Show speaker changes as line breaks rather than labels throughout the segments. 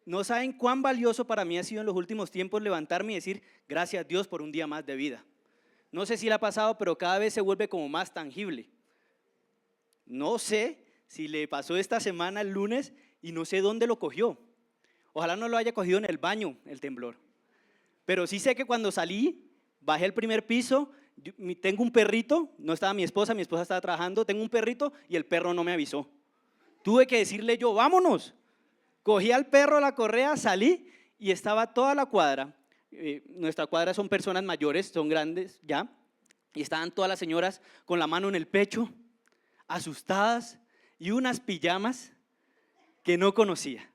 No saben cuán valioso para mí ha sido en los últimos tiempos levantarme y decir gracias a Dios por un día más de vida. No sé si le ha pasado, pero cada vez se vuelve como más tangible. No sé si le pasó esta semana el lunes y no sé dónde lo cogió. Ojalá no lo haya cogido en el baño el temblor. Pero sí sé que cuando salí, bajé al primer piso, tengo un perrito, no estaba mi esposa estaba trabajando, tengo un perrito y el perro no me avisó. Tuve que decirle yo, vámonos. Cogí al perro, la correa, salí y estaba toda la cuadra. Nuestra cuadra son personas mayores, son grandes ya, y estaban todas las señoras con la mano en el pecho, asustadas, y unas pijamas que no conocía.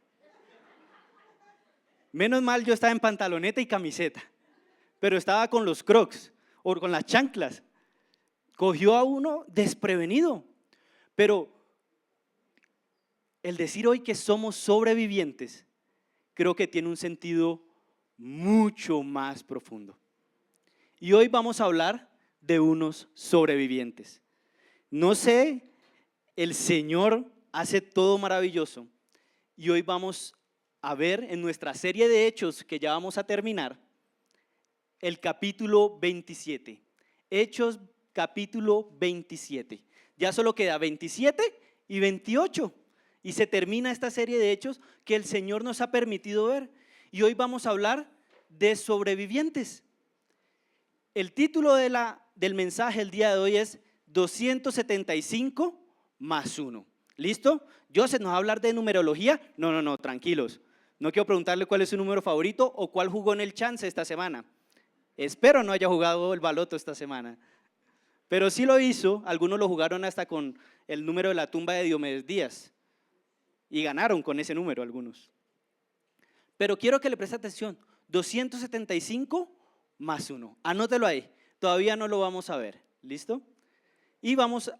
Menos mal yo estaba en pantaloneta y camiseta, pero estaba con los crocs o con las chanclas. Cogió a uno desprevenido, pero el decir hoy que somos sobrevivientes creo que tiene un sentido mucho más profundo. Y hoy vamos a hablar de unos sobrevivientes. No sé, el Señor hace todo maravilloso y hoy vamos a ver en nuestra serie de hechos que ya vamos a terminar el capítulo 27. Hechos capítulo 27. Ya solo queda 27 y 28 y se termina esta serie de hechos que el Señor nos ha permitido ver. Y hoy vamos a hablar de sobrevivientes. El título del mensaje el día de hoy es 275 más 1. ¿Listo? Joseph nos va a hablar de numerología. No, tranquilos. No quiero preguntarle cuál es su número favorito o cuál jugó en el chance esta semana. Espero no haya jugado el baloto esta semana. Pero sí lo hizo, algunos lo jugaron hasta con el número de la tumba de Diomedes Díaz. Y ganaron con ese número algunos. Pero quiero que le preste atención. 275 más 1. Anótelo ahí. Todavía no lo vamos a ver. ¿Listo? Y vamos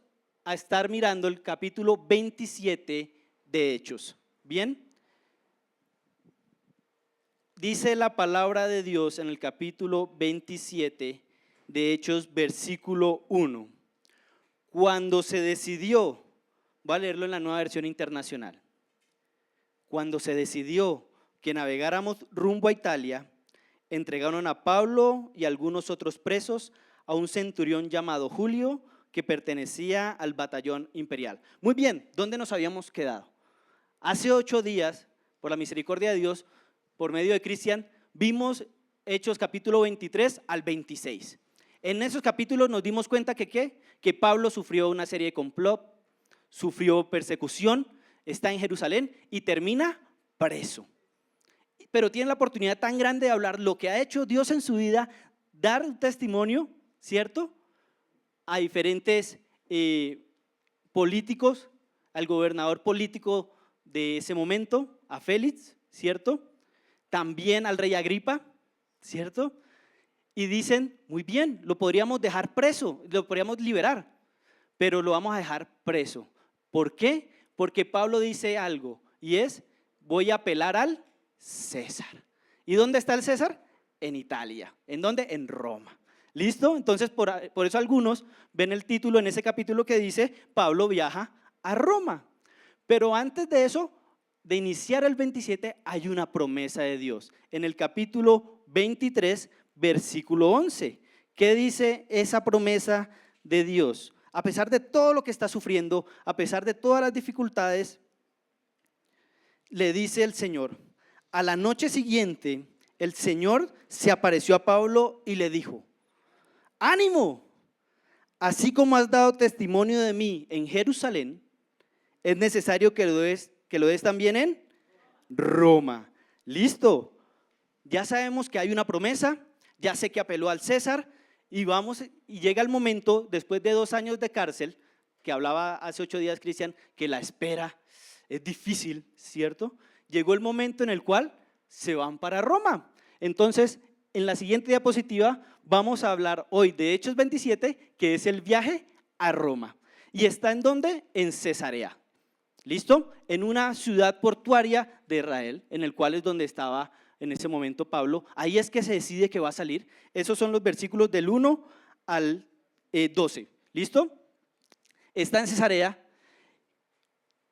a estar mirando el capítulo 27 de Hechos. ¿Bien? Dice la palabra de Dios en el capítulo 27 de Hechos, versículo 1. Cuando se decidió, voy a leerlo en la Nueva Versión Internacional. Cuando se decidió que navegáramos rumbo a Italia, entregaron a Pablo y algunos otros presos a un centurión llamado Julio, que pertenecía al batallón imperial. Muy bien, ¿dónde nos habíamos quedado? Hace 8 días, por la misericordia de Dios, por medio de Cristian, vimos Hechos capítulo 23 al 26. En esos capítulos nos dimos cuenta que Pablo sufrió una serie de complot, sufrió persecución, está en Jerusalén y termina preso. Pero tiene la oportunidad tan grande de hablar lo que ha hecho Dios en su vida, dar un testimonio, ¿cierto?, a diferentes políticos, al gobernador político de ese momento, a Félix, ¿cierto?, también al rey Agripa, ¿cierto? Y dicen, muy bien, lo podríamos dejar preso, lo podríamos liberar, pero lo vamos a dejar preso. ¿Por qué? Porque Pablo dice algo y es, voy a apelar al César. ¿Y dónde está el César? En Italia. ¿En dónde? En Roma. ¿Listo? Entonces por eso algunos ven el título en ese capítulo que dice, Pablo viaja a Roma. Pero antes de eso, de iniciar el 27, hay una promesa de Dios. En el capítulo 23, versículo 11, ¿qué dice esa promesa de Dios? A pesar de todo lo que está sufriendo, a pesar de todas las dificultades, le dice el Señor, a la noche siguiente, el Señor se apareció a Pablo y le dijo, ánimo, así como has dado testimonio de mí en Jerusalén, es necesario que lo des también en Roma. Listo, ya sabemos que hay una promesa, ya sé que apeló al César y llega el momento, después de 2 años de cárcel, que hablaba hace 8 días Cristian, que la espera es difícil, ¿cierto? Llegó el momento en el cual se van para Roma. Entonces, en la siguiente diapositiva vamos a hablar hoy de Hechos 27, que es el viaje a Roma. ¿Y está en dónde? En Cesarea. ¿Listo? En una ciudad portuaria de Israel, en el cual es donde estaba en ese momento Pablo. Ahí es que se decide que va a salir. Esos son los versículos del 1 al 12. ¿Listo? Está en Cesarea.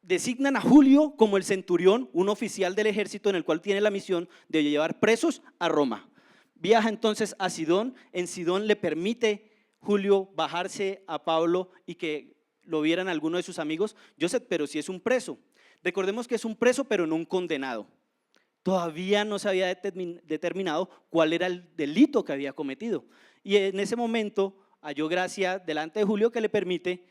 designan a Julio como el centurión, un oficial del ejército en el cual tiene la misión de llevar presos a Roma. Viaja entonces a Sidón. En Sidón le permite Julio bajarse a Pablo y que lo vieran algunos de sus amigos. Joseph, pero si es un preso. Recordemos que es un preso, pero no un condenado. Todavía no se había determinado cuál era el delito que había cometido. Y en ese momento halló gracia delante de Julio que le permite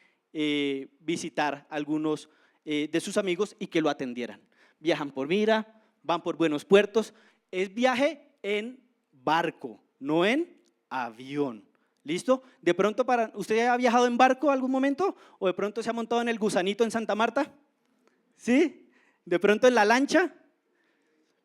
visitar a algunos de sus amigos y que lo atendieran. Viajan por Mira, van por buenos puertos. Es viaje en barco, no en avión. ¿Listo? De pronto, ¿usted ha viajado en barco algún momento? ¿O de pronto se ha montado en el gusanito en Santa Marta? ¿Sí? ¿De pronto en la lancha?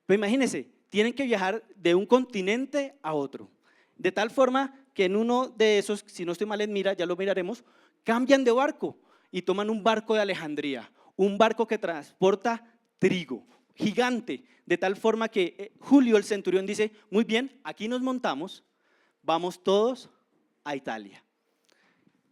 Pues imagínense, tienen que viajar de un continente a otro. De tal forma que en uno de esos, si no estoy mal en Mira, ya lo miraremos, cambian de barco y toman un barco de Alejandría, un barco que transporta trigo, gigante, de tal forma que Julio el centurión dice, muy bien, aquí nos montamos, vamos todos a Italia.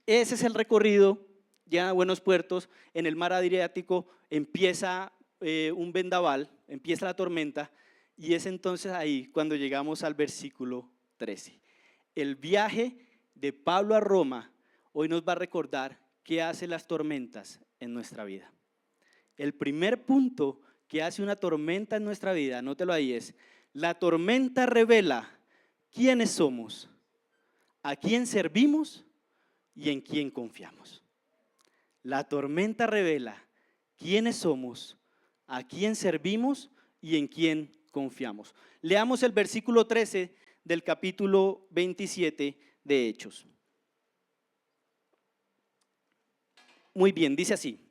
Ese es el recorrido, llegan a buenos puertos, en el mar Adriático empieza un vendaval, empieza la tormenta y es entonces ahí cuando llegamos al versículo 13. El viaje de Pablo a Roma hoy nos va a recordar qué hacen las tormentas en nuestra vida. El primer punto que hace una tormenta en nuestra vida, anótelo ahí, es la tormenta revela quiénes somos, a quién servimos y en quién confiamos. La tormenta revela quiénes somos, a quién servimos y en quién confiamos. Leamos el versículo 13 del capítulo 27 de Hechos. Muy bien, dice así.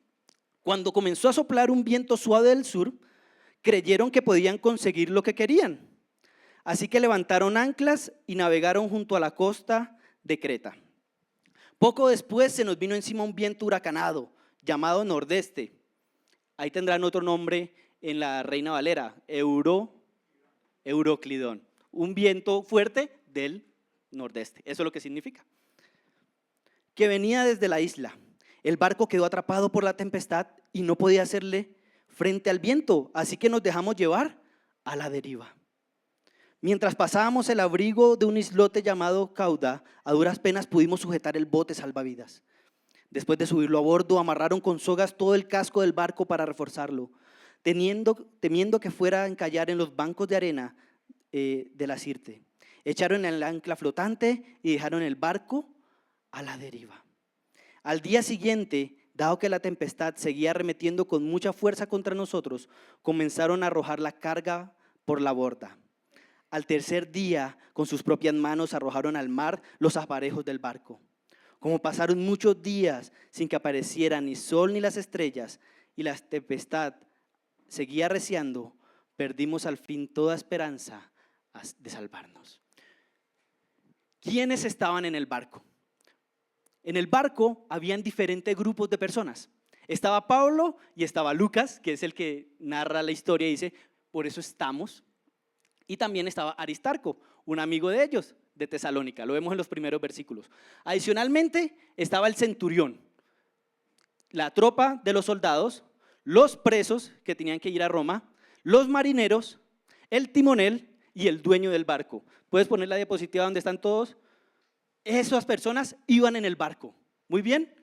Cuando comenzó a soplar un viento suave del sur, creyeron que podían conseguir lo que querían. Así que levantaron anclas y navegaron junto a la costa de Creta. Poco después se nos vino encima un viento huracanado llamado nordeste. Ahí tendrán otro nombre en la Reina Valera, Euroclidón. Un viento fuerte del nordeste, eso es lo que significa. Que venía desde la isla. El barco quedó atrapado por la tempestad y no podía hacerle frente al viento, así que nos dejamos llevar a la deriva. Mientras pasábamos el abrigo de un islote llamado Cauda, a duras penas pudimos sujetar el bote salvavidas. Después de subirlo a bordo, amarraron con sogas todo el casco del barco para reforzarlo, temiendo que fuera a encallar en los bancos de arena de la Sirte. Echaron el ancla flotante y dejaron el barco a la deriva. Al día siguiente, dado que la tempestad seguía arremetiendo con mucha fuerza contra nosotros, comenzaron a arrojar la carga por la borda. Al tercer día, con sus propias manos arrojaron al mar los aparejos del barco. Como pasaron muchos días sin que apareciera ni sol ni las estrellas y la tempestad seguía arreciando, perdimos al fin toda esperanza de salvarnos. ¿Quiénes estaban en el barco? En el barco habían diferentes grupos de personas. Estaba Pablo y estaba Lucas, que es el que narra la historia y dice, por eso estamos. Y también estaba Aristarco, un amigo de ellos, de Tesalónica, lo vemos en los primeros versículos. Adicionalmente estaba el centurión, la tropa de los soldados, los presos que tenían que ir a Roma, los marineros, el timonel y el dueño del barco. ¿Puedes poner la diapositiva donde están todos? Esas personas iban en el barco. Muy bien.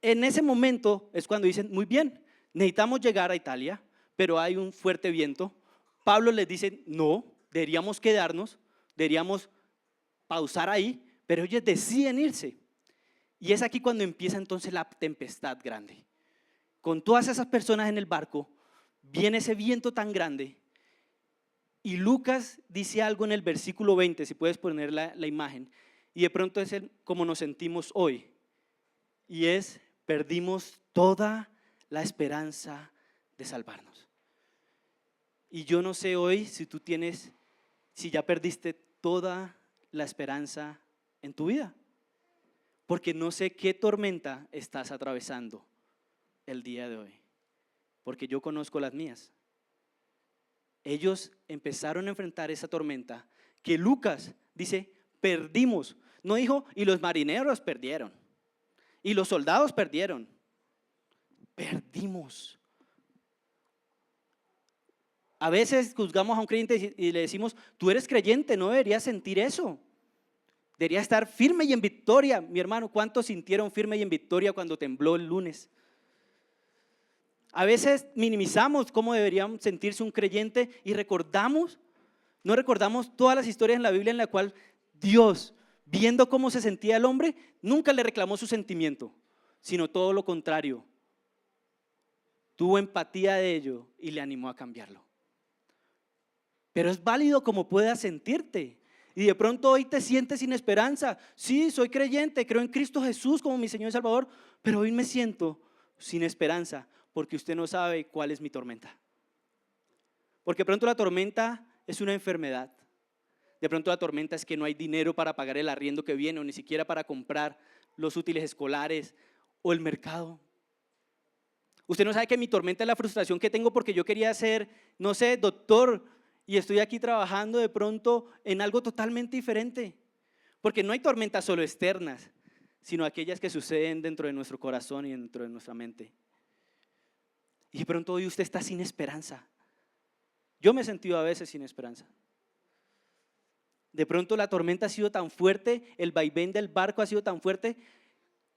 En ese momento es cuando dicen, muy bien, necesitamos llegar a Italia, pero hay un fuerte viento. Pablo les dice, no, deberíamos quedarnos, deberíamos pausar ahí, pero ellos deciden irse. Y es aquí cuando empieza entonces la tempestad grande. Con todas esas personas en el barco, viene ese viento tan grande. Y Lucas dice algo en el versículo 20, si puedes poner la imagen, y de pronto es como nos sentimos hoy. Y es, perdimos toda la esperanza de salvarnos. Y yo no sé hoy si ya perdiste toda la esperanza en tu vida. Porque no sé qué tormenta estás atravesando el día de hoy. Porque yo conozco las mías. Ellos empezaron a enfrentar esa tormenta que Lucas dice, perdimos. No dijo, y los marineros perdieron. Y los soldados perdieron. Perdimos. A veces juzgamos a un creyente y le decimos, tú eres creyente, no deberías sentir eso. Deberías estar firme y en victoria. Mi hermano, ¿cuántos sintieron firme y en victoria cuando tembló el lunes? A veces minimizamos cómo debería sentirse un creyente y no recordamos todas las historias en la Biblia en la cual Dios, viendo cómo se sentía el hombre, nunca le reclamó su sentimiento, sino todo lo contrario. Tuvo empatía de ello y le animó a cambiarlo. Pero es válido como puedas sentirte. Y de pronto hoy te sientes sin esperanza. Sí, soy creyente, creo en Cristo Jesús como mi Señor y Salvador, pero hoy me siento sin esperanza porque usted no sabe cuál es mi tormenta. Porque de pronto la tormenta es una enfermedad. De pronto la tormenta es que no hay dinero para pagar el arriendo que viene o ni siquiera para comprar los útiles escolares o el mercado. Usted no sabe que mi tormenta es la frustración que tengo porque yo quería ser, no sé, doctor y estoy aquí trabajando de pronto en algo totalmente diferente. Porque no hay tormentas solo externas, sino aquellas que suceden dentro de nuestro corazón y dentro de nuestra mente. Y de pronto hoy usted está sin esperanza. Yo me he sentido a veces sin esperanza. De pronto la tormenta ha sido tan fuerte, el vaivén del barco ha sido tan fuerte.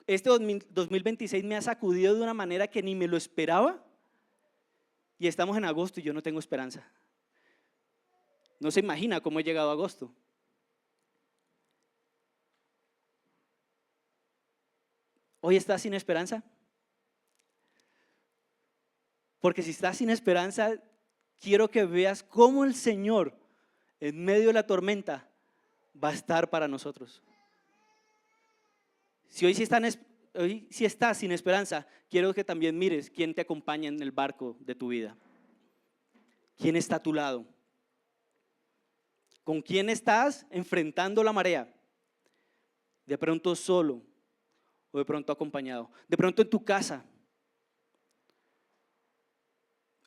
Este 2026 me ha sacudido de una manera que ni me lo esperaba. Y estamos en agosto y yo no tengo esperanza. No se imagina cómo he llegado a agosto. ¿Hoy estás sin esperanza? Porque si estás sin esperanza, quiero que veas cómo el Señor en medio de la tormenta va a estar para nosotros. Si hoy sí estás sin esperanza, quiero que también mires quién te acompaña en el barco de tu vida. ¿Quién está a tu lado? ¿Con quién estás enfrentando la marea? De pronto solo o de pronto acompañado. De pronto en tu casa.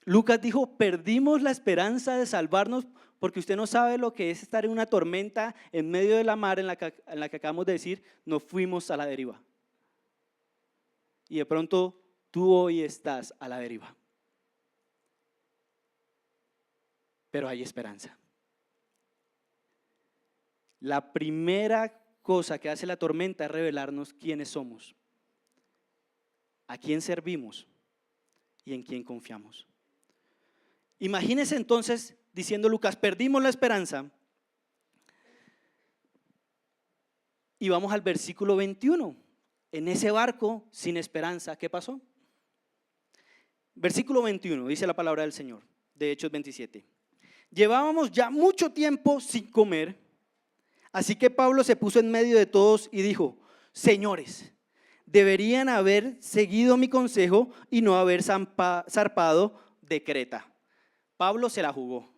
Lucas dijo, perdimos la esperanza de salvarnos porque usted no sabe lo que es estar en una tormenta en medio de la mar en la que acabamos de decir, nos fuimos a la deriva. Y de pronto tú hoy estás a la deriva. Pero hay esperanza. La primera cosa que hace la tormenta es revelarnos quiénes somos, a quién servimos y en quién confiamos. Imagínese entonces, diciendo Lucas, perdimos la esperanza. Y vamos al versículo 21. En ese barco sin esperanza, ¿qué pasó? Versículo 21, dice la palabra del Señor, de Hechos 27. Llevábamos ya mucho tiempo sin comer, así que Pablo se puso en medio de todos y dijo, señores, deberían haber seguido mi consejo y no haber zarpado de Creta. Pablo se la jugó.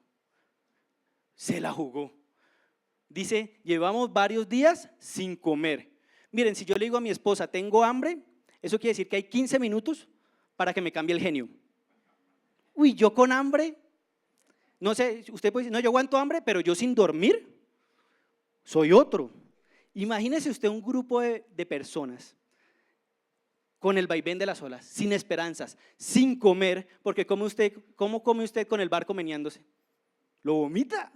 Dice, llevamos varios días sin comer. Miren, si yo le digo a mi esposa, tengo hambre, eso quiere decir que hay 15 minutos para que me cambie el genio. Uy, yo con hambre, no sé, usted puede decir, no, yo aguanto hambre, pero yo sin dormir, soy otro. Imagínese usted un grupo de personas con el vaivén de las olas, sin esperanzas, sin comer, porque ¿cómo come usted con el barco meneándose? Lo vomita.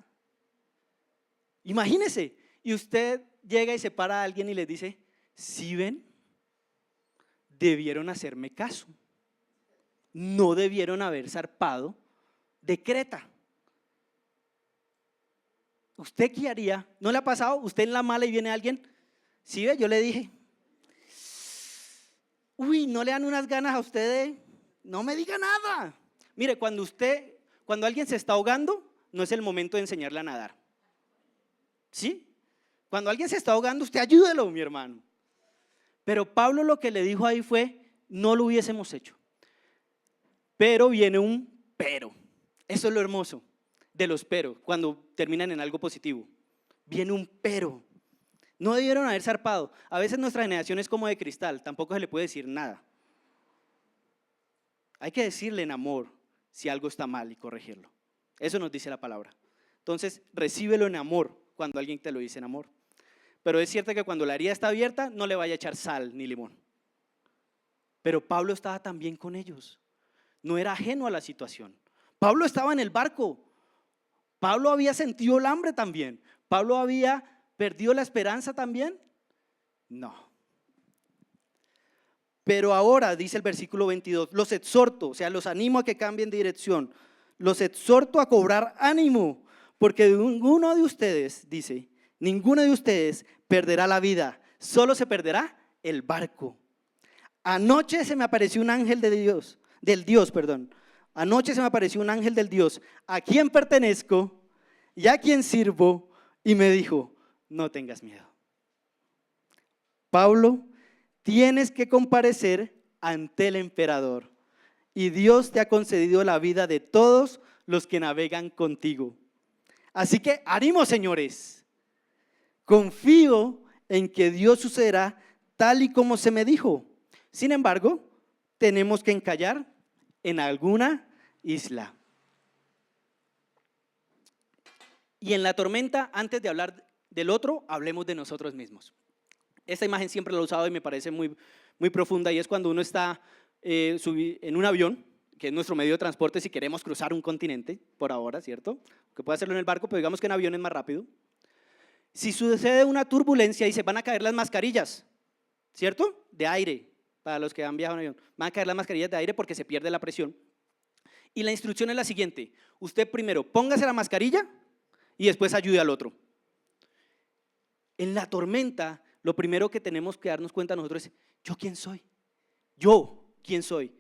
Imagínese, y usted llega y se para a alguien y les dice, ¿sí ven? Debieron hacerme caso, no debieron haber zarpado de Creta. ¿Usted qué haría? ¿No le ha pasado? Usted en la mala y viene alguien, ¿sí ve? Yo le dije, uy, no le dan unas ganas a usted de, no me diga nada. Mire, cuando alguien se está ahogando, no es el momento de enseñarle a nadar. ¿Sí? Cuando alguien se está ahogando, usted ayúdelo, mi hermano. Pero Pablo lo que le dijo ahí fue, no lo hubiésemos hecho. Pero viene un pero. Eso es lo hermoso de los pero, cuando terminan en algo positivo. Viene un pero. No debieron haber zarpado. A veces nuestra generación es como de cristal, tampoco se le puede decir nada. Hay que decirle en amor si algo está mal y corregirlo. Eso nos dice la palabra. Entonces, recíbelo en amor cuando alguien te lo dice en amor. Pero es cierto que cuando la herida está abierta, no le vaya a echar sal ni limón. Pero Pablo estaba también con ellos. No era ajeno a la situación. Pablo estaba en el barco. Pablo había sentido el hambre también. Pablo había perdido la esperanza también. No. Pero ahora, dice el versículo 22, los exhorto, o sea, los animo a que cambien de dirección. Los exhorto a cobrar ánimo, porque ninguno de ustedes, dice, ninguno de ustedes perderá la vida, solo se perderá el barco. Anoche se me apareció un ángel del Dios. Anoche se me apareció un ángel del Dios, a quien pertenezco y a quien sirvo, y me dijo, no tengas miedo. Pablo, tienes que comparecer ante el emperador y Dios te ha concedido la vida de todos los que navegan contigo. Así que ánimo, señores. Confío en que Dios sucederá tal y como se me dijo. Sin embargo, tenemos que encallar en alguna isla. Y en la tormenta, antes de hablar del otro, hablemos de nosotros mismos. Esta imagen siempre la he usado y me parece muy, muy profunda, y es cuando uno está en un avión, que es nuestro medio de transporte si queremos cruzar un continente, por ahora, ¿cierto? Que puede hacerlo en el barco, pero digamos que en avión es más rápido. Si sucede una turbulencia y se van a caer las mascarillas, ¿cierto? De aire, para los que han viajado en avión, van a caer las mascarillas de aire porque se pierde la presión. Y la instrucción es la siguiente: usted primero póngase la mascarilla y después ayude al otro. En la tormenta, lo primero que tenemos que darnos cuenta nosotros es: ¿yo quién soy? ¿Yo quién soy?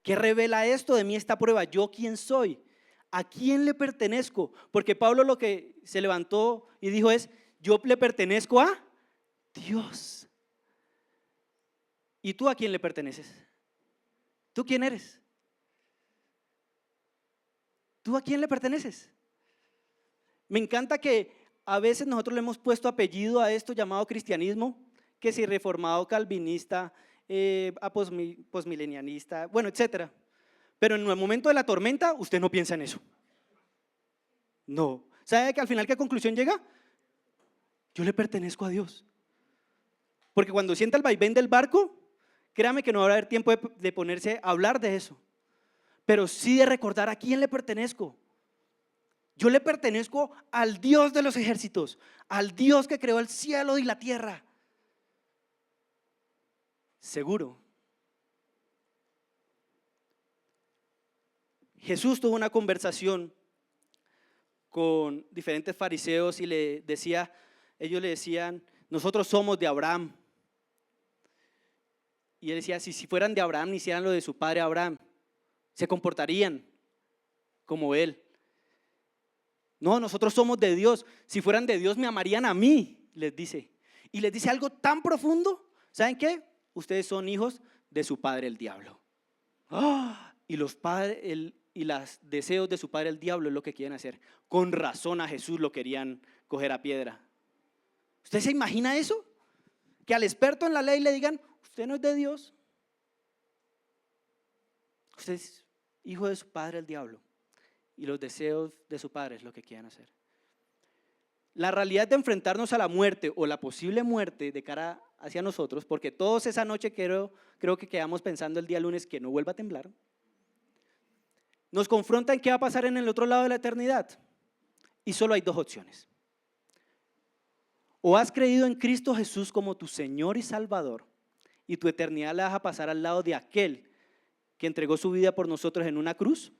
¿Qué revela esto de mí, esta prueba? ¿Yo quién soy? ¿A quién le pertenezco? Porque Pablo lo que se levantó y dijo es: yo le pertenezco a Dios. ¿Y tú a quién le perteneces? ¿Tú quién eres? ¿Tú a quién le perteneces? Me encanta que a veces nosotros le hemos puesto apellido a esto llamado cristianismo, que si reformado, calvinista, posmilenianista, bueno, etcétera. Pero en el momento de la tormenta, usted no piensa en eso. No. ¿Sabe que al final qué conclusión llega? Yo le pertenezco a Dios. Porque cuando sienta el vaivén del barco, créame que no va a haber tiempo de ponerse a hablar de eso, pero sí de recordar a quién le pertenezco. Yo le pertenezco al Dios de los ejércitos, al Dios que creó el cielo y la tierra. Seguro. Jesús tuvo una conversación con diferentes fariseos y ellos le decían: nosotros somos de Abraham. Y él decía: si fueran de Abraham, hicieran lo de su padre Abraham, se comportarían como él. No, nosotros somos de Dios. Si fueran de Dios, me amarían a mí, les dice. Y les dice algo tan profundo. ¿Saben qué? Ustedes son hijos de su padre el diablo. Y los deseos de su padre el diablo es lo que quieren hacer. Con razón a Jesús lo querían coger a piedra. ¿Usted se imagina eso? Que al experto en la ley le digan: usted no es de Dios, usted es hijo de su padre el diablo, y los deseos de su padre es lo que quieren hacer. La realidad de enfrentarnos a la muerte o la posible muerte de cara hacia nosotros, porque todos esa noche creo que quedamos pensando el día lunes que no vuelva a temblar, nos confronta en qué va a pasar en el otro lado de la eternidad. Y solo hay dos opciones: o has creído en Cristo Jesús como tu Señor y Salvador, y tu eternidad la vas a pasar al lado de aquel que entregó su vida por nosotros en una cruz,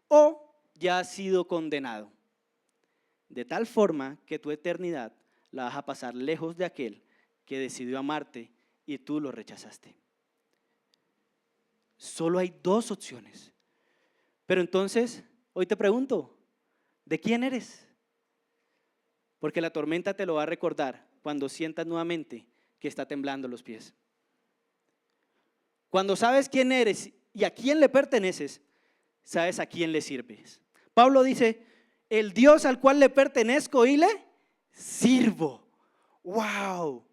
o ya has sido condenado, de tal forma que tu eternidad la vas a pasar lejos de aquel que decidió amarte y tú lo rechazaste. Solo hay dos opciones. Pero entonces, hoy te pregunto: ¿de quién eres? Porque la tormenta te lo va a recordar cuando sientas nuevamente que está temblando los pies. Cuando sabes quién eres y a quién le perteneces, sabes a quién le sirves. Pablo dice: el Dios al cual le pertenezco y le sirvo. ¡Wow!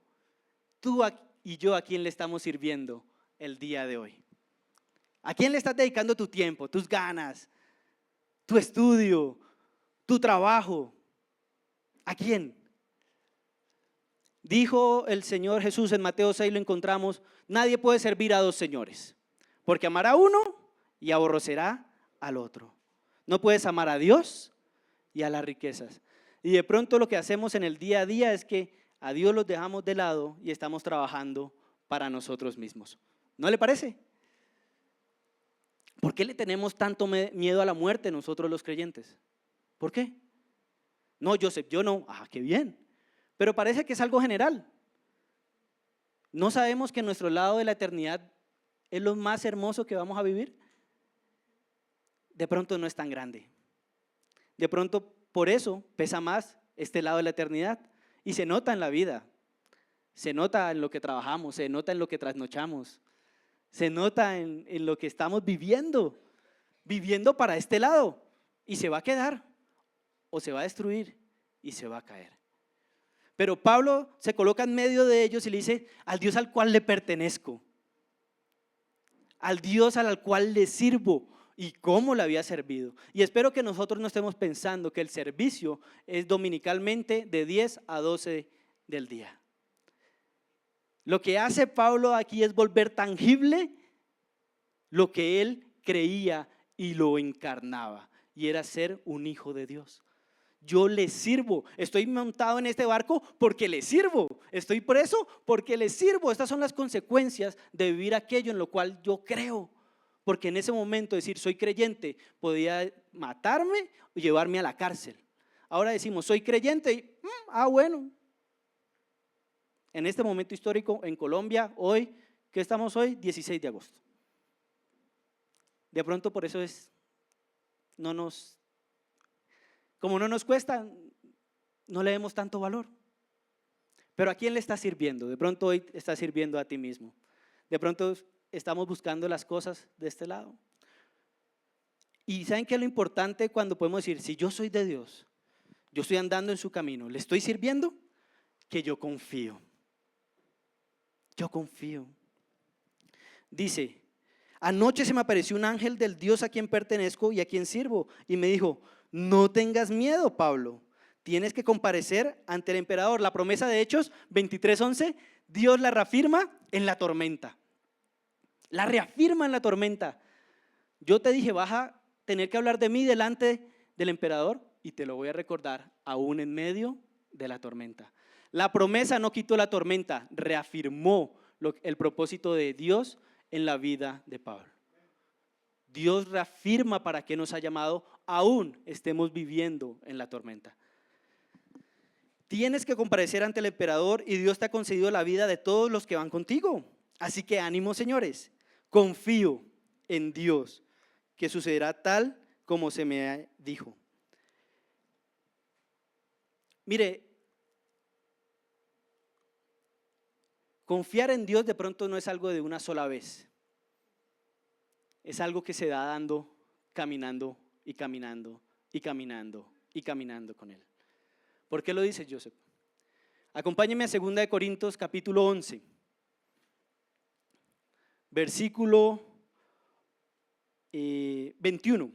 Tú y yo, ¿a quién le estamos sirviendo el día de hoy? ¿A quién le estás dedicando tu tiempo, tus ganas, tu estudio, tu trabajo? ¿A quién? Dijo el Señor Jesús en Mateo 6, lo encontramos: nadie puede servir a dos señores, porque amará a uno y aborrecerá al otro. No puedes amar a Dios y a las riquezas. Y de pronto lo que hacemos en el día a día es que a Dios los dejamos de lado y estamos trabajando para nosotros mismos. ¿No le parece? ¿Por qué le tenemos tanto miedo a la muerte nosotros los creyentes? ¿Por qué? No, Joseph, yo no. Ah, qué bien. Pero parece que es algo general. ¿No sabemos que nuestro lado de la eternidad es lo más hermoso que vamos a vivir? De pronto no es tan grande. De pronto por eso pesa más este lado de la eternidad. Y se nota en la vida. Se nota en lo que trabajamos, se nota en lo que trasnochamos. Se nota en lo que estamos viviendo para este lado. Y se va a quedar o se va a destruir y se va a caer. Pero Pablo se coloca en medio de ellos y le dice: al Dios al cual le pertenezco, al Dios al cual le sirvo y cómo le había servido. Y espero que nosotros no estemos pensando que el servicio es dominicalmente de 10 a 12 del día. Lo que hace Pablo aquí es volver tangible lo que él creía y lo encarnaba, y era ser un hijo de Dios. Yo le sirvo, estoy montado en este barco porque le sirvo, estoy preso porque le sirvo. Estas son las consecuencias de vivir aquello en lo cual yo creo, porque en ese momento decir soy creyente podía matarme o llevarme a la cárcel. Ahora decimos soy creyente y bueno. En este momento histórico en Colombia, hoy, ¿qué estamos hoy? 16 de agosto. De pronto por eso como no nos cuesta, no le demos tanto valor. Pero ¿a quién le está sirviendo? De pronto hoy está sirviendo a ti mismo. De pronto estamos buscando las cosas de este lado. Y ¿saben qué es lo importante cuando podemos decir, si yo soy de Dios, yo estoy andando en su camino, ¿le estoy sirviendo? Que yo confío. Yo confío. Dice: anoche se me apareció un ángel del Dios a quien pertenezco y a quien sirvo, y me dijo: no tengas miedo, Pablo, tienes que comparecer ante el emperador. La promesa de Hechos 23:11, Dios la reafirma en la tormenta. La reafirma en la tormenta. Yo te dije, vas a tener que hablar de mí delante del emperador, y te lo voy a recordar aún en medio de la tormenta. La promesa no quitó la tormenta, reafirmó el propósito de Dios en la vida de Pablo. Dios reafirma para qué nos ha llamado, aún estemos viviendo en la tormenta. Tienes que comparecer ante el emperador y Dios te ha concedido la vida de todos los que van contigo. Así que ánimo, señores, confío en Dios que sucederá tal como se me dijo. Mire, confiar en Dios de pronto no es algo de una sola vez. Es algo que se da dando, caminando y caminando y caminando y caminando con Él. ¿Por qué lo dice Joseph? Acompáñeme a 2 de Corintios capítulo 11, versículo 21.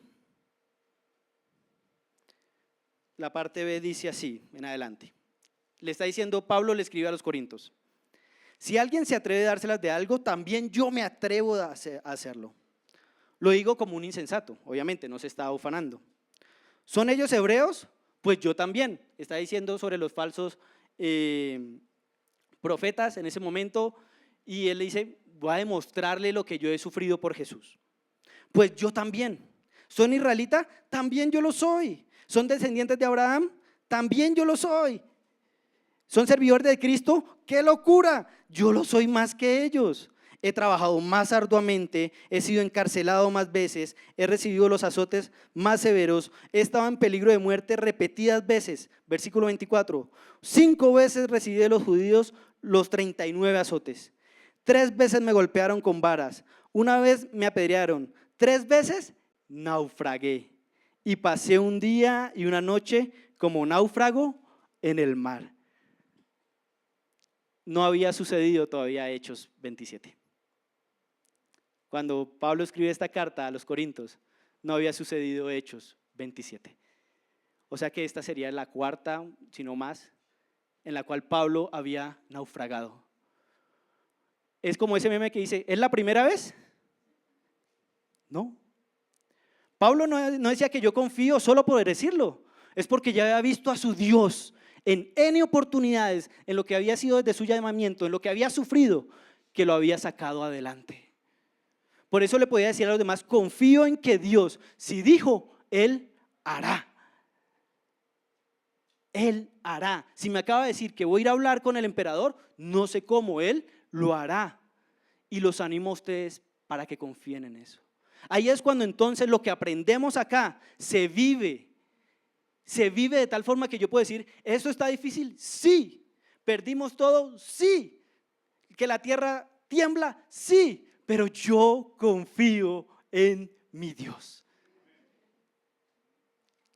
La parte B dice así, en adelante. Le está diciendo, Pablo le escribe a los Corintios: si alguien se atreve a dárselas de algo, también yo me atrevo a hacerlo. Lo digo como un insensato, obviamente, no se está ufanando. ¿Son ellos hebreos? Pues yo también. Está diciendo sobre los falsos profetas en ese momento, y él le dice, voy a demostrarle lo que yo he sufrido por Jesús. Pues yo también. ¿Son israelitas? También yo lo soy. ¿Son descendientes de Abraham? También yo lo soy. ¿Son servidores de Cristo? ¡Qué locura! Yo lo soy más que ellos. He trabajado más arduamente, he sido encarcelado más veces, he recibido los azotes más severos, he estado en peligro de muerte repetidas veces. Versículo 24. 5 veces recibí de los judíos los 39 azotes. 3 veces me golpearon con varas. 1 vez me apedrearon. 3 veces naufragué. Y pasé un día y una noche como náufrago en el mar. No había sucedido todavía Hechos 27. Cuando Pablo escribe esta carta a los Corintios, no había sucedido Hechos 27. O sea que esta sería la cuarta, si no más, en la cual Pablo había naufragado. Es como ese meme que dice, ¿es la primera vez? No. Pablo no decía que yo confío solo por decirlo, es porque ya había visto a su Dios en N oportunidades, en lo que había sido desde su llamamiento, en lo que había sufrido, que lo había sacado adelante. Por eso le podía decir a los demás, confío en que Dios, si dijo, Él hará. Él hará. Si me acaba de decir que voy a ir a hablar con el emperador, no sé cómo, Él lo hará. Y los animo a ustedes para que confíen en eso. Ahí es cuando entonces lo que aprendemos acá se vive de tal forma que yo puedo decir, ¿eso está difícil? Sí. ¿Perdimos todo? Sí. ¿Que la tierra tiembla? Sí. Pero yo confío en mi Dios.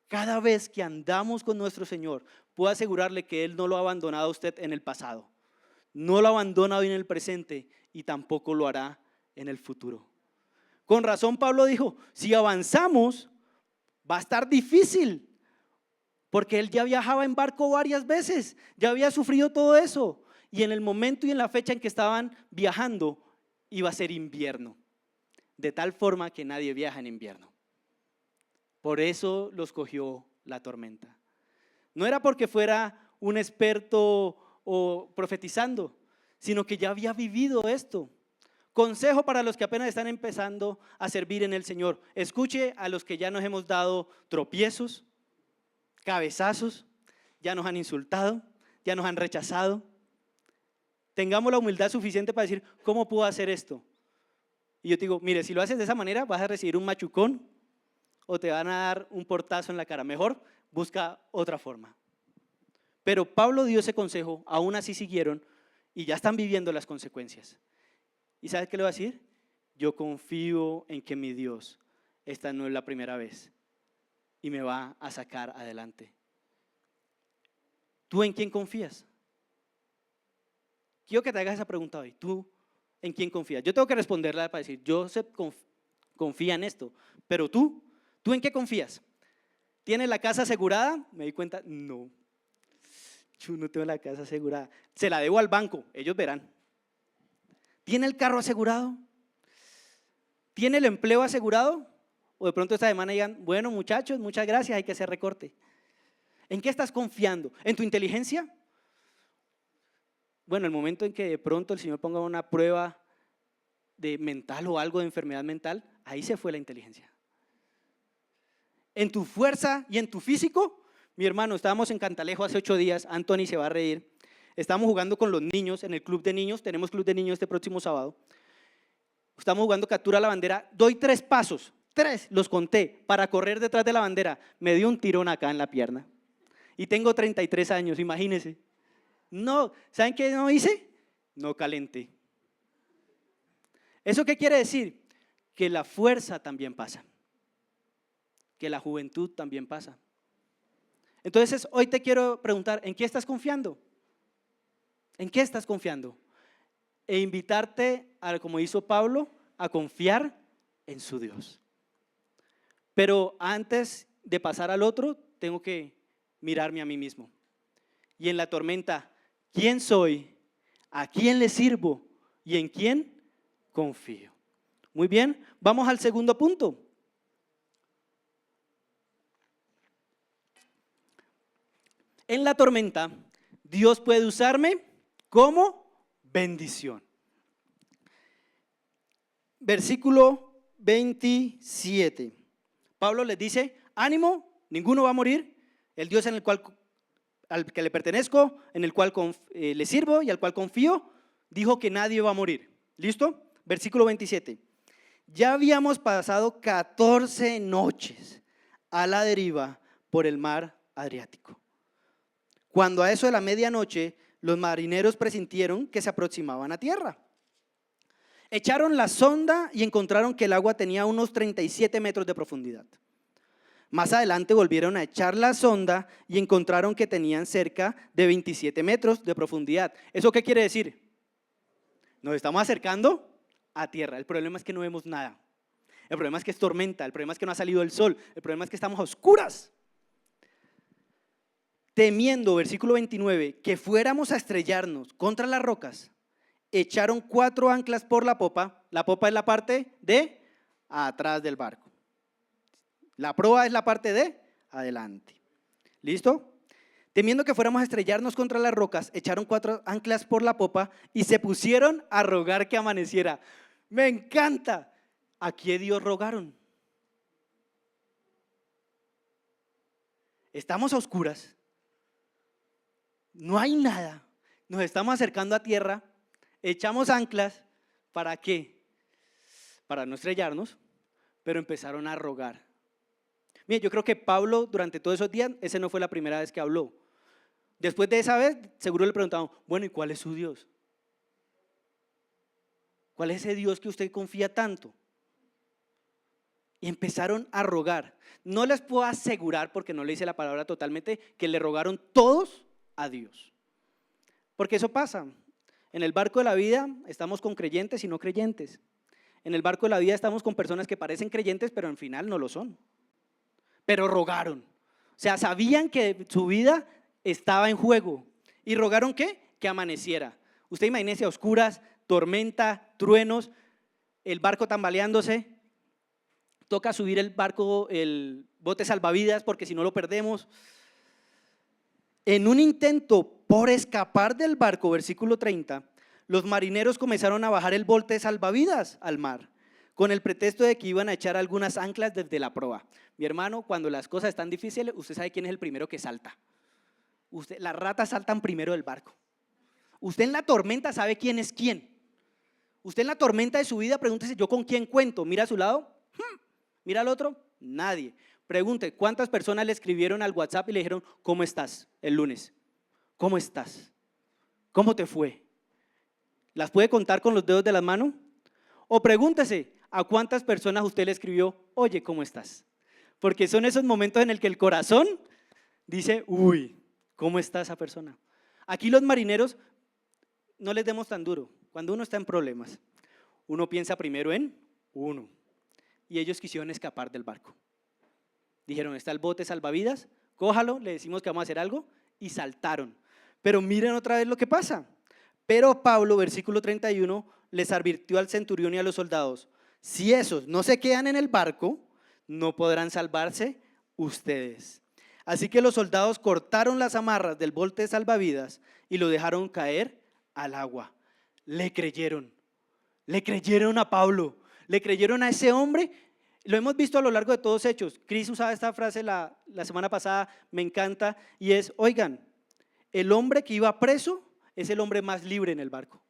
Cada vez que andamos con nuestro Señor, puedo asegurarle que Él no lo ha abandonado a usted en el pasado, no lo ha abandonado en el presente y tampoco lo hará en el futuro. Con razón Pablo dijo, si avanzamos va a estar difícil, porque él ya viajaba en barco varias veces, ya había sufrido todo eso, y en el momento y en la fecha en que estaban viajando iba a ser invierno, de tal forma que nadie viaja en invierno. Por eso los cogió la tormenta. No era porque fuera un experto o profetizando, sino que ya había vivido esto. Consejo para los que apenas están empezando a servir en el Señor: escuche a los que ya nos hemos dado tropiezos, cabezazos, ya nos han insultado, ya nos han rechazado. Tengamos la humildad suficiente para decir, ¿cómo puedo hacer esto? Y yo te digo, mire, si lo haces de esa manera vas a recibir un machucón o te van a dar un portazo en la cara. Mejor busca otra forma. Pero Pablo dio ese consejo, aún así siguieron y ya están viviendo las consecuencias. ¿Y sabes qué le voy a decir? Yo confío en que mi Dios, esta no es la primera vez y me va a sacar adelante. ¿Tú en quién confías? Quiero que te hagas esa pregunta hoy. ¿Tú en quién confías? Yo tengo que responderla para decir, yo confía en esto, pero ¿tú en qué confías? ¿Tienes la casa asegurada? Me di cuenta, no, yo no tengo la casa asegurada. Se la debo al banco, ellos verán. ¿Tiene el carro asegurado? ¿Tiene el empleo asegurado? O de pronto esta semana digan, bueno muchachos, muchas gracias, hay que hacer recorte. ¿En qué estás confiando? ¿En tu inteligencia? Bueno, el momento en que de pronto el Señor ponga una prueba de mental o algo de enfermedad mental, ahí se fue la inteligencia. ¿En tu fuerza y en tu físico? Mi hermano, estábamos en Cantalejo hace 8 días, Anthony se va a reír. Estamos jugando con los niños en el club de niños, tenemos club de niños este próximo sábado. Estamos jugando captura a la bandera, doy 3 pasos, 3 los conté para correr detrás de la bandera. Me dio un tirón acá en la pierna y tengo 33 años, imagínense. No, ¿saben qué no hice? No calenté. ¿Eso qué quiere decir? Que la fuerza también pasa, que la juventud también pasa. Entonces hoy te quiero preguntar, ¿en qué estás confiando? ¿En qué estás confiando? E invitarte, como hizo Pablo, a confiar en su Dios. Pero antes de pasar al otro, tengo que mirarme a mí mismo. Y en la tormenta, ¿quién soy? ¿A quién le sirvo? ¿Y en quién confío? Muy bien, vamos al segundo punto. En la tormenta, Dios puede usarme como bendición. Versículo 27. Pablo les dice, ánimo, ninguno va a morir. El Dios al que le pertenezco, en el cual le sirvo y al cual confío, dijo que nadie va a morir. ¿Listo? Versículo 27. Ya habíamos pasado 14 noches a la deriva por el mar Adriático, cuando a eso de la medianoche los marineros presintieron que se aproximaban a tierra. Echaron la sonda y encontraron que el agua tenía unos 37 metros de profundidad. Más adelante volvieron a echar la sonda y encontraron que tenían cerca de 27 metros de profundidad. ¿Eso qué quiere decir? Nos estamos acercando a tierra. El problema es que no vemos nada. El problema es que es tormenta. El problema es que no ha salido el sol. El problema es que estamos a oscuras. Temiendo, versículo 29, que fuéramos a estrellarnos contra las rocas, echaron 4 anclas por la popa. La popa es la parte de atrás del barco. La proa es la parte de adelante. ¿Listo? Temiendo que fuéramos a estrellarnos contra las rocas, echaron 4 anclas por la popa y se pusieron a rogar que amaneciera. ¡Me encanta! ¿A qué Dios rogaron? Estamos a oscuras, no hay nada, nos estamos acercando a tierra, echamos anclas, ¿para qué? Para no estrellarnos, pero empezaron a rogar. Mire, yo creo que Pablo durante todos esos días, esa no fue la primera vez que habló. Después de esa vez, seguro le preguntaban, bueno, ¿y cuál es su Dios? ¿Cuál es ese Dios que usted confía tanto? Y empezaron a rogar. No les puedo asegurar, porque no le dice la palabra totalmente, que le rogaron todos a Dios. Porque eso pasa. En el barco de la vida estamos con creyentes y no creyentes. En el barco de la vida estamos con personas que parecen creyentes, pero al final no lo son. Pero rogaron. O sea, sabían que su vida estaba en juego. ¿Y rogaron qué? Que amaneciera. Usted imagínese a oscuras, tormenta, truenos, el barco tambaleándose. Toca subir el barco, el bote salvavidas, porque si no lo perdemos. En un intento por escapar del barco, versículo 30, los marineros comenzaron a bajar el bote salvavidas al mar, con el pretexto de que iban a echar algunas anclas desde la proa. Mi hermano, cuando las cosas están difíciles, usted sabe quién es el primero que salta. Las ratas saltan primero del barco. Usted en la tormenta sabe quién es quién. Usted en la tormenta de su vida, pregúntese, ¿yo con quién cuento? Mira a su lado. Mira al otro, nadie. Pregunte, ¿cuántas personas le escribieron al WhatsApp y le dijeron, ¿cómo estás el lunes? ¿Cómo estás? ¿Cómo te fue? ¿Las puede contar con los dedos de la mano? O pregúntese, ¿a cuántas personas usted le escribió, oye, ¿cómo estás? Porque son esos momentos en el que el corazón dice, uy, ¿cómo está esa persona? Aquí los marineros, no les demos tan duro. Cuando uno está en problemas, uno piensa primero en uno. Y ellos quisieron escapar del barco. Dijeron, está el bote salvavidas, cójalo, le decimos que vamos a hacer algo, y saltaron. Pero miren otra vez lo que pasa. Pero Pablo, versículo 31, les advirtió al centurión y a los soldados, si esos no se quedan en el barco, no podrán salvarse ustedes. Así que los soldados cortaron las amarras del bote salvavidas y lo dejaron caer al agua. Le creyeron a Pablo. Le creyeron a ese hombre, lo hemos visto a lo largo de todos hechos. Cris usaba esta frase la semana pasada, me encanta, y es, oigan, el hombre que iba preso es el hombre más libre en el barco.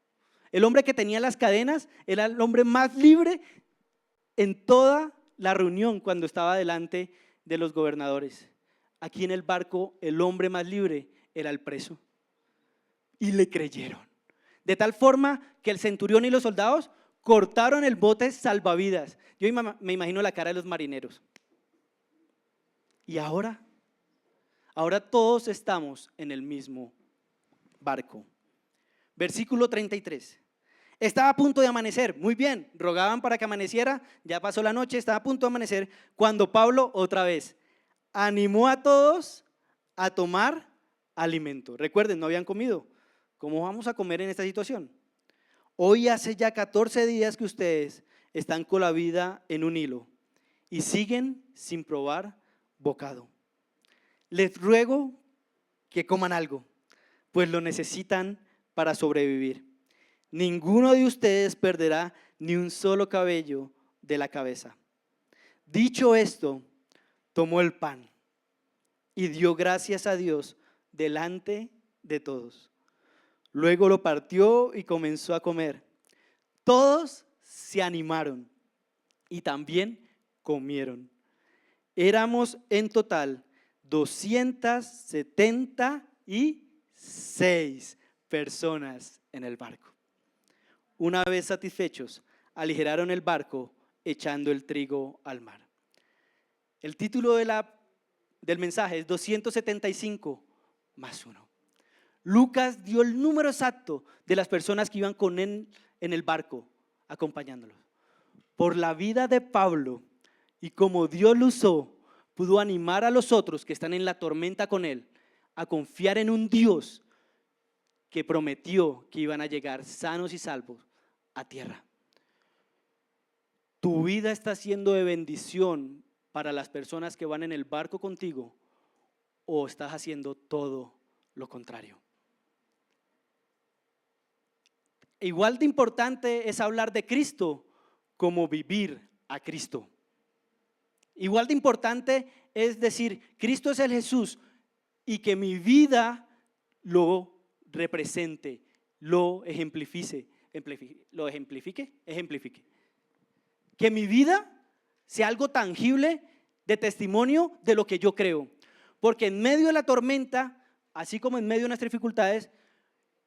El hombre que tenía las cadenas era el hombre más libre en toda la reunión cuando estaba delante de los gobernadores. Aquí en el barco el hombre más libre era el preso. Y le creyeron. De tal forma que el centurión y los soldados cortaron el bote salvavidas. Yo me imagino la cara de los marineros. Y ahora todos estamos en el mismo barco. Versículo 33. Estaba a punto de amanecer, muy bien, rogaban para que amaneciera, ya pasó la noche, estaba a punto de amanecer, cuando Pablo otra vez animó a todos a tomar alimento. Recuerden, no habían comido. ¿Cómo vamos a comer en esta situación? Hoy hace ya 14 días que ustedes están con la vida en un hilo y siguen sin probar bocado. Les ruego que coman algo, pues lo necesitan para sobrevivir. Ninguno de ustedes perderá ni un solo cabello de la cabeza. Dicho esto, tomó el pan y dio gracias a Dios delante de todos. Luego lo partió y comenzó a comer. Todos se animaron y también comieron. Éramos en total 276 personas en el barco. Una vez satisfechos, aligeraron el barco echando el trigo al mar. El título del mensaje es 275 más 1. Lucas dio el número exacto de las personas que iban con él en el barco, acompañándolos. Por la vida de Pablo y como Dios lo usó, pudo animar a los otros que están en la tormenta con él a confiar en un Dios que prometió que iban a llegar sanos y salvos a tierra. Tu vida está siendo de bendición para las personas que van en el barco contigo o estás haciendo todo lo contrario? Igual de importante es hablar de Cristo como vivir a Cristo. Igual de importante es decir, Cristo es el Jesús y que mi vida lo represente, lo ejemplifique. Que mi vida sea algo tangible de testimonio de lo que yo creo. Porque en medio de la tormenta, así como en medio de nuestras dificultades,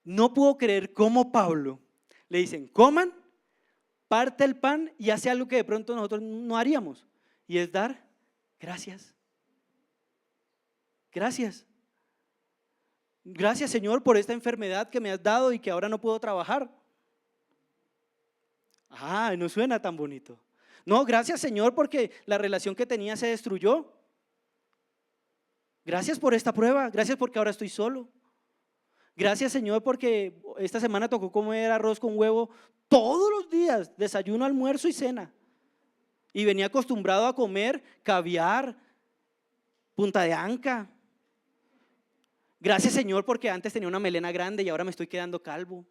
no puedo creer cómo Pablo le dicen, coman, parte el pan y hace algo que de pronto nosotros no haríamos. Y es dar gracias. Gracias. Gracias, Señor, por esta enfermedad que me has dado y que ahora no puedo trabajar. No suena tan bonito. No, gracias, Señor, porque la relación que tenía se destruyó. Gracias por esta prueba. Gracias porque ahora estoy solo. Gracias, Señor, porque esta semana tocó comer arroz con huevo todos los días, desayuno, almuerzo y cena. Y venía acostumbrado a comer caviar, punta de anca. Gracias, Señor, porque antes tenía una melena grande y ahora me estoy quedando calvo.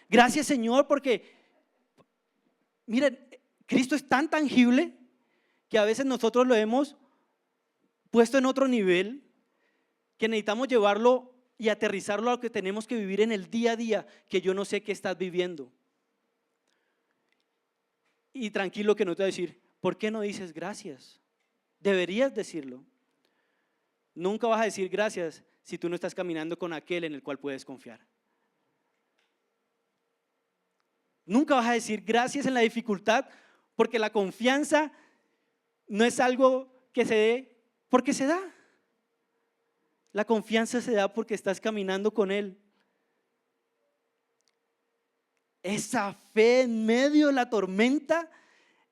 Gracias, Señor, porque, miren, Cristo es tan tangible que a veces nosotros lo hemos puesto en otro nivel, que necesitamos llevarlo y aterrizarlo a lo que tenemos que vivir en el día a día, que yo no sé qué estás viviendo. Y tranquilo que no te voy a decir, ¿por qué no dices gracias? Deberías decirlo. Nunca vas a decir gracias si tú no estás caminando con aquel en el cual puedes confiar. Nunca vas a decir gracias en la dificultad, porque la confianza no es algo que se dé porque se da. La confianza se da porque estás caminando con Él. Esa fe en medio de la tormenta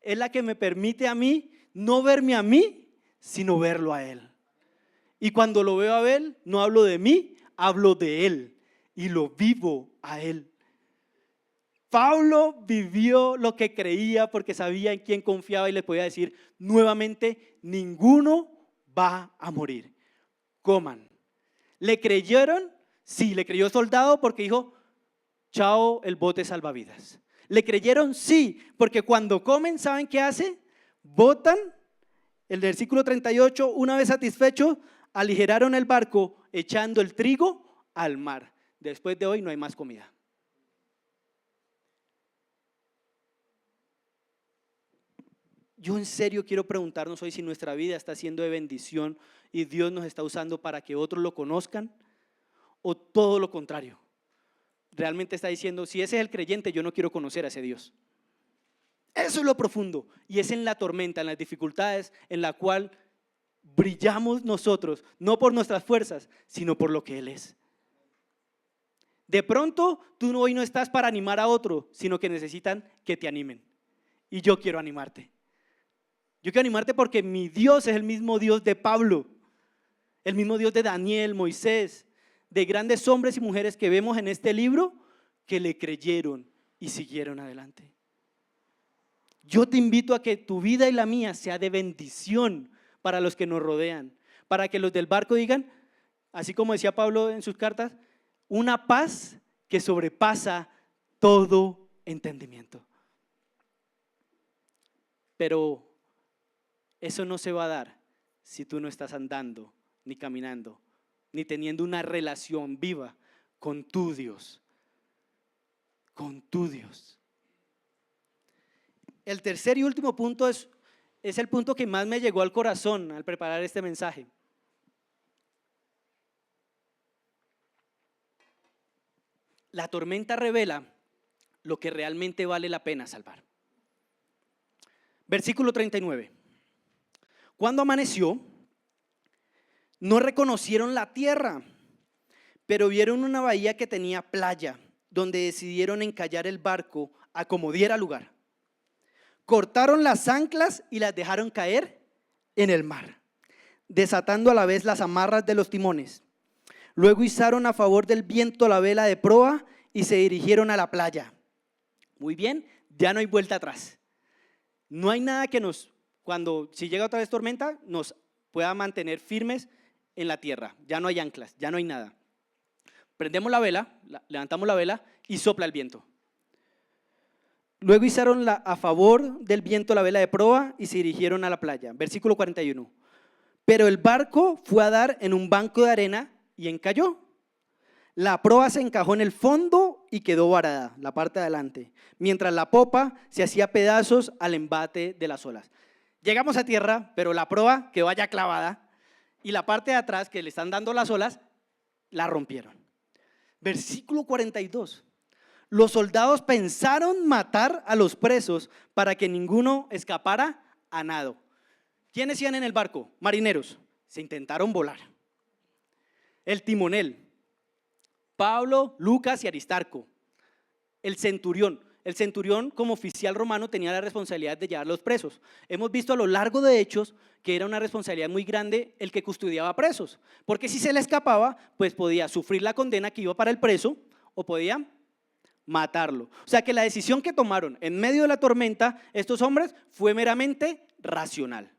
es la que me permite a mí no verme a mí, sino verlo a Él. Y cuando lo veo a Él, no hablo de mí, hablo de Él y lo vivo a Él. Pablo vivió lo que creía porque sabía en quién confiaba y le podía decir nuevamente, ninguno va a morir. Coman. ¿Le creyeron? Sí, le creyó el soldado porque dijo, chao el bote salvavidas. ¿Le creyeron? Sí, porque cuando comen, ¿saben qué hace? Botan, el versículo 38, una vez satisfechos, aligeraron el barco echando el trigo al mar. Después de hoy no hay más comida. Yo en serio quiero preguntarnos hoy si nuestra vida está siendo de bendición y Dios nos está usando para que otros lo conozcan, o todo lo contrario. Realmente está diciendo, si ese es el creyente, yo no quiero conocer a ese Dios. Eso es lo profundo, y es en la tormenta, en las dificultades, en la cual brillamos nosotros, no por nuestras fuerzas, sino por lo que Él es. De pronto, tú hoy no estás para animar a otro, sino que necesitan que te animen. Y yo quiero animarte. Yo quiero animarte porque mi Dios es el mismo Dios de Pablo, el mismo Dios de Daniel, Moisés, de grandes hombres y mujeres que vemos en este libro que le creyeron y siguieron adelante. Yo te invito a que tu vida y la mía sea de bendición para los que nos rodean, para que los del barco digan, así como decía Pablo en sus cartas, una paz que sobrepasa todo entendimiento. Pero eso no se va a dar si tú no estás andando, ni caminando, ni teniendo una relación viva con tu Dios. Con tu Dios. El tercer y último punto es el punto que más me llegó al corazón al preparar este mensaje. La tormenta revela lo que realmente vale la pena salvar. Versículo 39. Cuando amaneció, no reconocieron la tierra, pero vieron una bahía que tenía playa, donde decidieron encallar el barco a como diera lugar. Cortaron las anclas y las dejaron caer en el mar, desatando a la vez las amarras de los timones. Luego izaron a favor del viento la vela de proa y se dirigieron a la playa. Muy bien, ya no hay vuelta atrás. No hay nada que nos cuando si llega otra vez tormenta, nos pueda mantener firmes en la tierra. Ya no hay anclas, ya no hay nada. Prendemos la vela, levantamos la vela y sopla el viento. Luego izaron a favor del viento la vela de proa y se dirigieron a la playa. Versículo 41. Pero el barco fue a dar en un banco de arena y encalló. La proa se encajó en el fondo y quedó varada, la parte de adelante, mientras la popa se hacía pedazos al embate de las olas. Llegamos a tierra, pero la proa quedó allá clavada y la parte de atrás que le están dando las olas, la rompieron. Versículo 42. Los soldados pensaron matar a los presos para que ninguno escapara a nado. ¿Quiénes iban en el barco? Marineros. Se intentaron volar. El timonel. Pablo, Lucas y Aristarco. El centurión. El centurión, como oficial romano, tenía la responsabilidad de llevar los presos. Hemos visto a lo largo de Hechos que era una responsabilidad muy grande el que custodiaba presos, porque si se le escapaba, pues podía sufrir la condena que iba para el preso o podía matarlo. O sea que la decisión que tomaron en medio de la tormenta estos hombres fue meramente racional.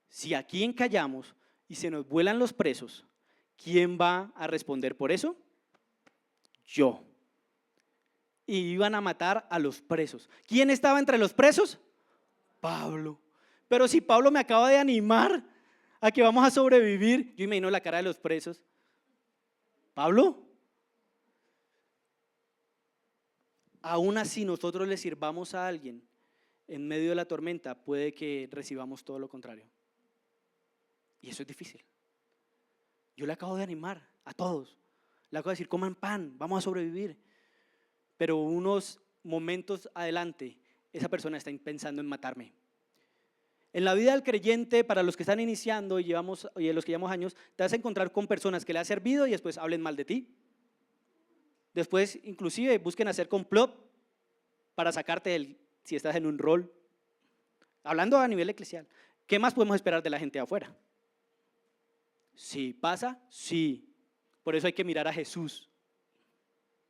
Si aquí encallamos y se nos vuelan los presos, ¿quién va a responder por eso? Yo. Y iban a matar a los presos. ¿Quién estaba entre los presos? Pablo. Pero si Pablo me acaba de animar a que vamos a sobrevivir, yo imagino la cara de los presos. ¿Pablo? Aún así nosotros le sirvamos a alguien en medio de la tormenta, puede que recibamos todo lo contrario. Y eso es difícil. Yo le acabo de animar a todos. Le acabo de decir, coman pan, vamos a sobrevivir. Pero unos momentos adelante, esa persona está pensando en matarme. En la vida del creyente, para los que están iniciando y los que llevamos años, te vas a encontrar con personas que le has servido y después hablen mal de ti. Después, inclusive, busquen hacer complot para sacarte si estás en un rol. Hablando a nivel eclesial, ¿qué más podemos esperar de la gente de afuera? ¿Sí pasa? Sí. Por eso hay que mirar a Jesús.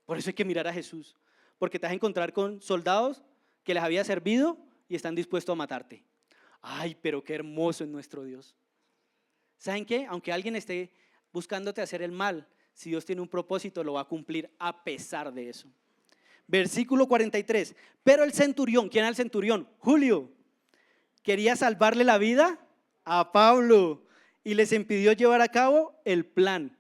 Por eso hay que mirar a Jesús. Porque te vas a encontrar con soldados que les había servido y están dispuestos a matarte. Ay, pero qué hermoso es nuestro Dios. ¿Saben qué? Aunque alguien esté buscándote hacer el mal, si Dios tiene un propósito, lo va a cumplir a pesar de eso. Versículo 43. Pero el centurión, ¿quién era el centurión? Julio. Quería salvarle la vida a Pablo y les impidió llevar a cabo el plan.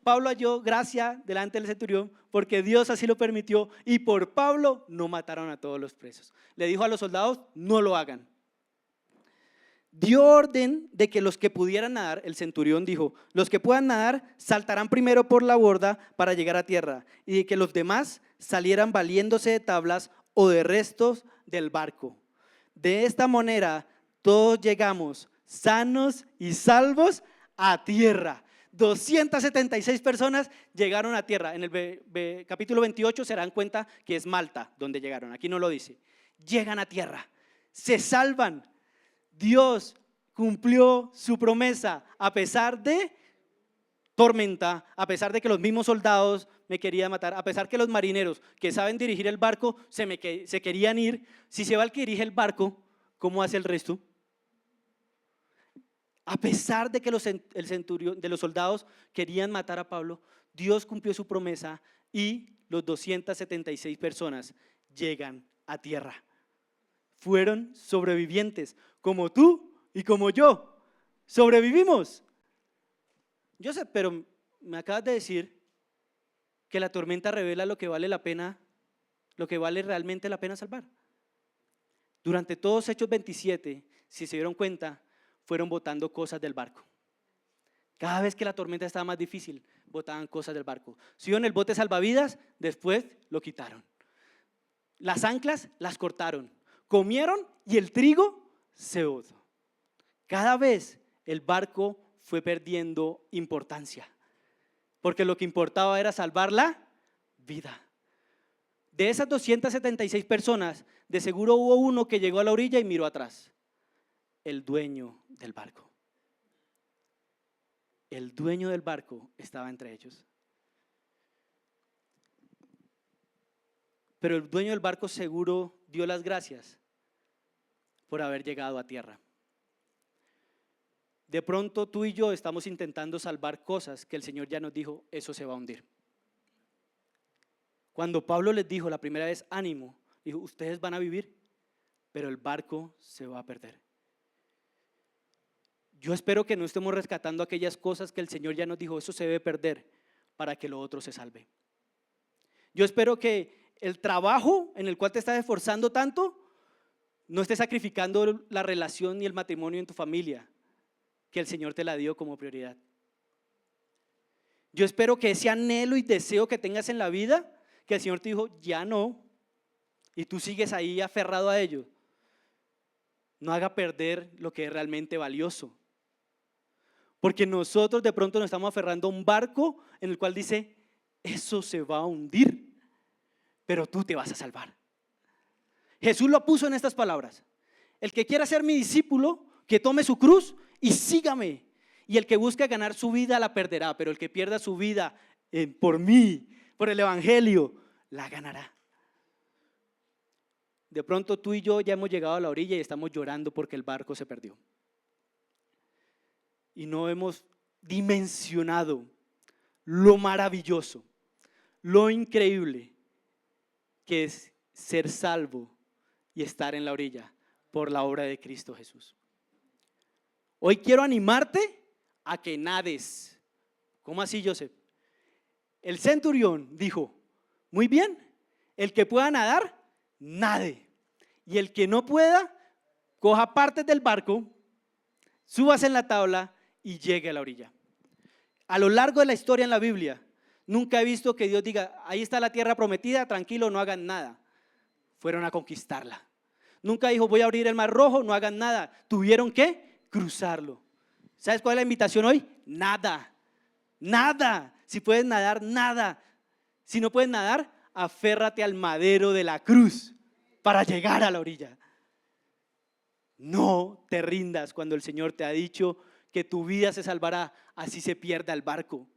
Pablo halló gracia delante del centurión porque Dios así lo permitió y por Pablo no mataron a todos los presos. Le dijo a los soldados, no lo hagan. Dio orden de que los que pudieran nadar, el centurión dijo, los que puedan nadar saltarán primero por la borda para llegar a tierra y de que los demás salieran valiéndose de tablas o de restos del barco. De esta manera todos llegamos sanos y salvos a tierra. 276 personas llegaron a tierra. En el capítulo 28 se dan cuenta que es Malta donde llegaron. Aquí no lo dice. Llegan a tierra, se salvan. Dios cumplió su promesa a pesar de tormenta, a pesar de que los mismos soldados me querían matar, a pesar que los marineros que saben dirigir el barco se querían ir. Si se va el que dirige el barco, ¿cómo hace el resto? A pesar de que los soldados querían matar a Pablo, Dios cumplió su promesa y los 276 personas llegan a tierra. Fueron sobrevivientes, como tú y como yo. Sobrevivimos. Yo sé, pero me acabas de decir que la tormenta revela lo que vale la pena, lo que vale realmente la pena salvar. Durante todos Hechos 27, si se dieron cuenta, fueron botando cosas del barco. Cada vez que la tormenta estaba más difícil, botaban cosas del barco. Si iban en el bote salvavidas, después lo quitaron. Las anclas las cortaron, comieron y el trigo se botó. Cada vez el barco fue perdiendo importancia, porque lo que importaba era salvar la vida. De esas 276 personas, de seguro hubo uno que llegó a la orilla y miró atrás. El dueño del barco. El dueño del barco estaba entre ellos. Pero el dueño del barco seguro dio las gracias por haber llegado a tierra. De pronto tú y yo estamos intentando salvar cosas que el Señor ya nos dijo, eso se va a hundir. Cuando Pablo les dijo la primera vez, ánimo, dijo, ustedes van a vivir, pero el barco se va a perder. Yo espero que no estemos rescatando aquellas cosas que el Señor ya nos dijo, eso se debe perder para que lo otro se salve. Yo espero que el trabajo en el cual te estás esforzando tanto, no estés sacrificando la relación ni el matrimonio en tu familia, que el Señor te la dio como prioridad. Yo espero que ese anhelo y deseo que tengas en la vida, que el Señor te dijo, ya no, y tú sigues ahí aferrado a ello, no haga perder lo que es realmente valioso. Porque nosotros de pronto nos estamos aferrando a un barco en el cual dice, eso se va a hundir, pero tú te vas a salvar. Jesús lo puso en estas palabras: el que quiera ser mi discípulo, que tome su cruz y sígame. Y el que busque ganar su vida la perderá, pero el que pierda su vida por mí, por el evangelio, la ganará. De pronto tú y yo ya hemos llegado a la orilla y estamos llorando porque el barco se perdió. Y no hemos dimensionado lo maravilloso, lo increíble que es ser salvo y estar en la orilla por la obra de Cristo Jesús. Hoy quiero animarte a que nades. ¿Cómo así, Joseph? El centurión dijo, muy bien, el que pueda nadar, nade. Y el que no pueda, coja partes del barco, súbase en la tabla y llegue a la orilla. A lo largo de la historia en la Biblia, nunca he visto que Dios diga, ahí está la tierra prometida, tranquilo, no hagan nada. Fueron a conquistarla. Nunca dijo, voy a abrir el mar rojo, no hagan nada. Tuvieron que cruzarlo. ¿Sabes cuál es la invitación hoy? Nada, nada. Si puedes nadar, nada. Si no puedes nadar, aférrate al madero de la cruz para llegar a la orilla. No te rindas cuando el Señor te ha dicho que tu vida se salvará, así se pierda el barco.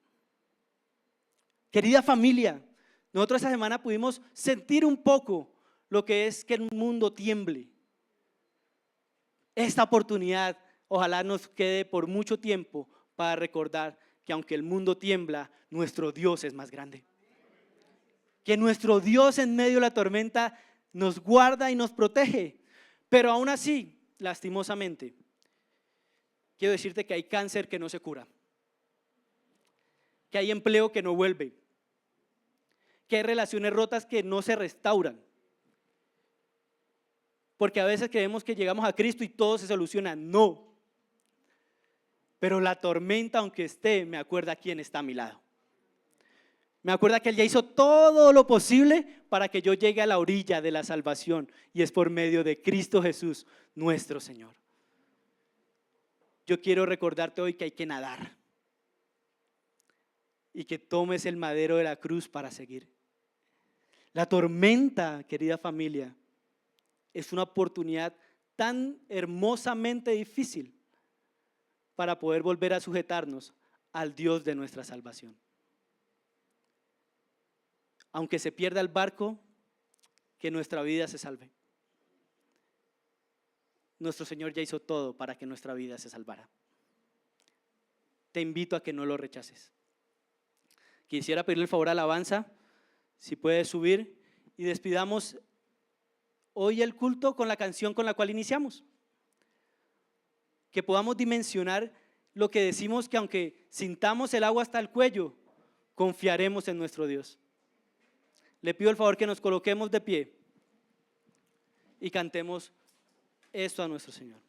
Querida familia, nosotros esta semana pudimos sentir un poco lo que es que el mundo tiemble. Esta oportunidad ojalá nos quede por mucho tiempo para recordar que aunque el mundo tiembla, nuestro Dios es más grande. Que nuestro Dios en medio de la tormenta nos guarda y nos protege. Pero aún así, lastimosamente, quiero decirte que hay cáncer que no se cura, que hay empleo que no vuelve, que hay relaciones rotas que no se restauran. Porque a veces creemos que llegamos a Cristo y todo se soluciona. No. Pero la tormenta, aunque esté, me acuerda quién está a mi lado. Me acuerda que Él ya hizo todo lo posible para que yo llegue a la orilla de la salvación, y es por medio de Cristo Jesús, nuestro Señor. Yo quiero recordarte hoy que hay que nadar y que tomes el madero de la cruz para seguir. La tormenta, querida familia, es una oportunidad tan hermosamente difícil para poder volver a sujetarnos al Dios de nuestra salvación. Aunque se pierda el barco, que nuestra vida se salve. Nuestro Señor ya hizo todo para que nuestra vida se salvara. Te invito a que no lo rechaces. Quisiera pedirle el favor a alabanza, si puedes subir, y despidamos hoy el culto con la canción con la cual iniciamos. Que podamos dimensionar lo que decimos, que aunque sintamos el agua hasta el cuello, confiaremos en nuestro Dios. Le pido el favor que nos coloquemos de pie y cantemos esto a nuestro Señor.